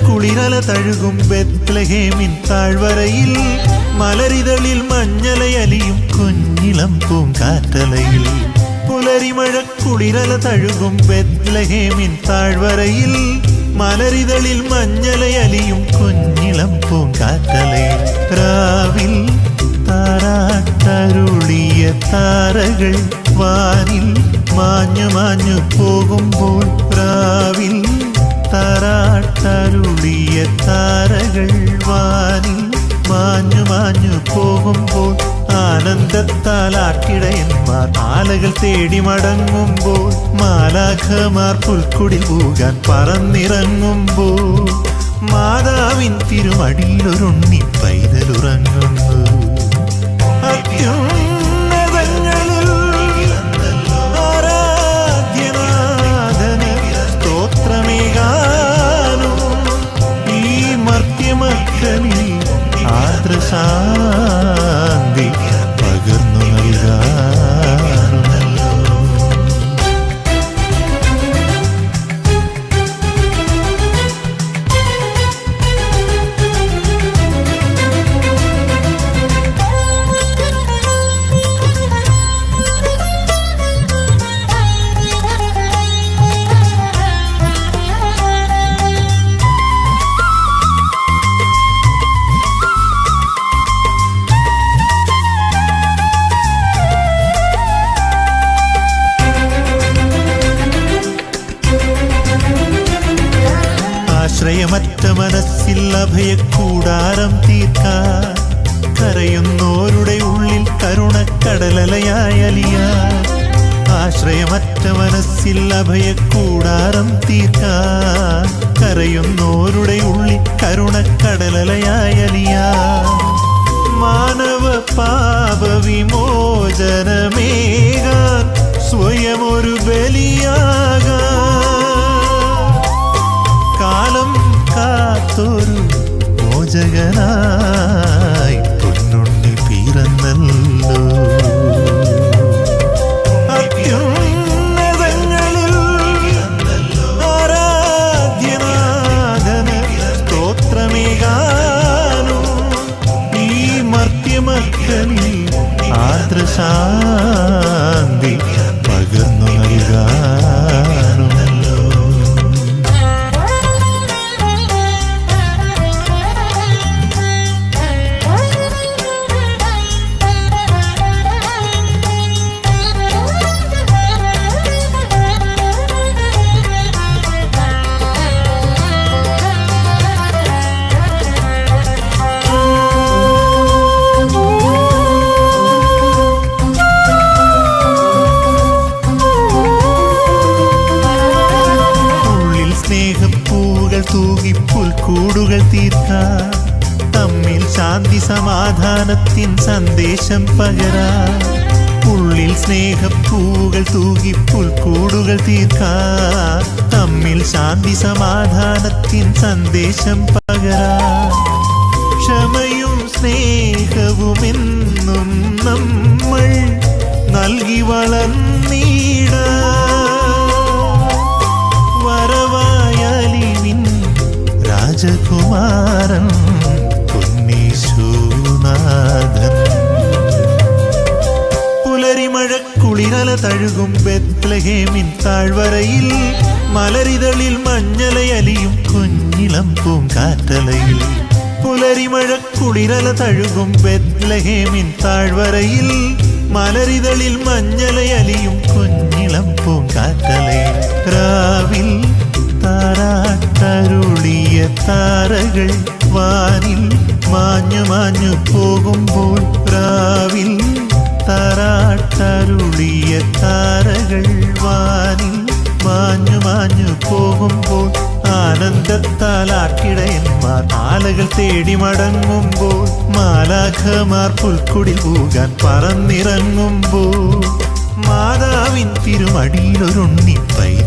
കുളിരല തഴുകും ബെത്ലഹേമിൻ താഴ്വരയിൽ മലരിതളിൽ മഞ്ഞലയലിയും കുഞ്ഞിളം പൂങ്കാറ്റലയിൽ. പുലരിമഴ കുളിരല തഴുകും ബെത്ലഹേമിൻ താഴ്വരയിൽ മലരിതളിൽ മഞ്ഞലയലിയും കുഞ്ഞിളം പൂങ്കാറ്റലയിൽ. രാവിൽ താരാട്ടരുളിയ താരകൾ വാനിൽ മാഞ്ഞു മാഞ്ഞു പോകുമ്പോൾ, രാവിൽ താരാട്ടരുളിയ താരകൾ വാനിൽ മാഞ്ഞു മാഞ്ഞു പോകുമ്പോൾ, ആനന്ദത്താൽ ആട്ടിടയന്മാർ ആലകൾ തേടി മടങ്ങുമ്പോൾ, മാലാഖമാർ പുൽക്കുടിൽ പോകാൻ പറന്നിറങ്ങുമ്പോൾ, മാതാവിൻ തിരുമടിയിലൊരുണ്ണി പൈതലുറങ്ങുന്നു. അത്യുന്നതങ്ങളിൽ ആരാധ്യനാഥന് സ്തോത്രമേകാനും ഈ മർത്യമക്കനിൽ ആർദ്രശാന്തി പകർന്നു നൽകാറുമല്ലോ. ആശ്രയമറ്റ മനസ്സിൽ അഭയക്കൂടാരം തീർക്കാൻ, കരയുന്നോരുടെ ഉള്ളിൽ കരുണക്കടലലയായി അലിയാൻ. ആശ്രയമറ്റ മനസ്സിൽ അഭയക്കൂടാരം തീർക്കാൻ, കരയുന്നോരുടെ ഉള്ളിൽ കരുണക്കടലലയായി അലിയാൻ. മാനവ പാപവിമോചനമേകാൻ സ്വയമൊരു ബലിയാകാൻ കാലം കാത്തൊരു മോചകനായി പൊന്നുണ്ണി പിറന്നല്ലോ. അത്യുന്നതങ്ങളിൽ ആരാധ്യനാഥന് സ്തോത്രമേകാനും ഈ മർത്യമക്കനിൽ ആർദ്രശാന്തി പകർന്നു നൽകാനുമല്ലോ. തൂകി പുൽക്കൂടുകൾ തീർക്കാൻ, തമ്മിൽ ശാന്തി സമാധാനത്തിൻ സന്ദേശം പകരാൻ. ഉള്ളിൽ സ്നേഹപ്പൂകൾ തൂകി പുൽക്കൂടുകൾ തീർക്കാൻ, തമ്മിൽ ശാന്തി സമാധാനത്തിൻ സന്ദേശം പകരാൻ. ക്ഷമയും സ്നേഹവുമെന്നും നമ്മൾ നൽകി വളർന്നിടാൻ. വരവായലിവിൻ രാജകുമാരൻ പൊന്നീശുനാഥൻ. പുലരിമഴ കുളിരല തഴുകും ബെത്ലഹേമിൻ താഴ്വരയിൽ മലരിതളിൽ മഞ്ഞലയലിയും കുഞ്ഞിളം പൂങ്കാറ്റലയിൽ. പുലരിമഴ കുളിരല തഴുകും ബെത്ലഹേമിൻ താഴ്വരയിൽ മലരിതളിൽ മഞ്ഞലയലിയും കുഞ്ഞിളം പൂങ്കാറ്റലയിൽ. രാവിൽ താരാട്ടരുളിയ താരകൾ വാനിൽ മാഞ്ഞു മാഞ്ഞു പോകുമ്പോൾ, ആട്ടിടയന്മാർ ആലകൾ തേടി മടങ്ങുമ്പോൾ മാലാഖമാർ പുൽക്കുടിൽ പോകാൻ പറന്നിറങ്ങുമ്പോൾ മാതാവിൻ തിരുമടിയിലൊരുണ്ണി പൈതൽ